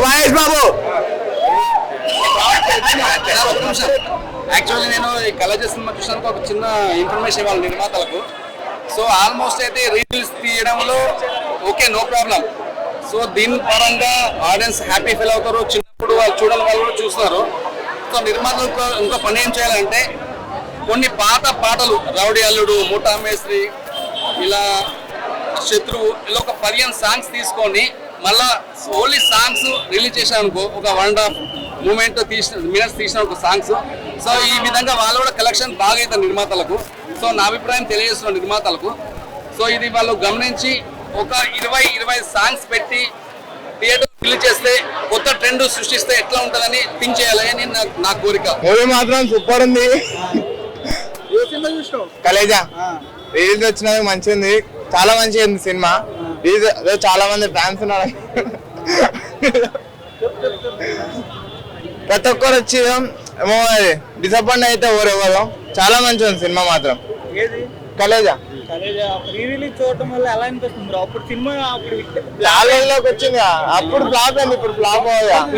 Mahesh Babu. Actually నేను ఈ Khaleja cinema చూసినందుకు ఒక చిన్న ఇన్ఫర్మేషన్ ఇవ్వాలి నిర్మాతలకు. సో ఆల్మోస్ట్ అయితే రీల్స్ తీయడంలో ఓకే, నో ప్రాబ్లం. సో దీని పరంగా ఆడియన్స్ హ్యాపీ ఫీల్ అవుతారు, చిన్నప్పుడు వాళ్ళు చూడాలి, వాళ్ళు కూడా చూస్తున్నారు. సో నిర్మాతలు ఇంకో పని ఏం చేయాలంటే కొన్ని పాత పాటలు, రౌడీ అల్లుడు, ముఠా మేస్త్రి, ఇలా శత్రువు, ఇలా ఒక 15 సాంగ్స్ తీసుకొని మళ్ళా ఓన్లీ సాంగ్స్ రిలీజ్ చేసానుకో, ఒక 1.5 మినిట్స్ తీసిన ఒక సాంగ్స్. సో ఈ విధంగా వాళ్ళు కూడా కలెక్షన్ బాగా అవుతారు నిర్మాతలకు. సో నా అభిప్రాయం తెలియజేస్తున్న నిర్మాతలకు. సో ఇది వాళ్ళు గమనించి ఒక 20 సాంగ్స్ పెట్టి థియేటర్ రిలీజ్ చేస్తే కొత్త ట్రెండ్ సృష్టిస్తే ఎట్లా ఉంటుందని థింక్ చేయాలని నా కోరిక. మూవీ మాత్రం సూపర్ ఉంది. కలేజా రిలీజ్ వచ్చినందుకు మంచిగా ఉంది, చాలా మంచిగా ఉంది సినిమా. చాలా మంది ఫ్యాన్స్ ఉన్నారు, ప్రతి ఒక్కరు వచ్చి ఏమో డిసప్పాయింట్ అయితే ఎవరెవరు. చాలా మంచిగా ఉంది సినిమా మాత్రం. కలేజా రీ రిలీజ్ చూడటం వల్ల ఎలా అనిపిస్తుంది? అప్పుడు సినిమా అప్పుడు వచ్చింది, అప్పుడు ఫ్లాప్ అయింది, ఇప్పుడు ఫ్లాప్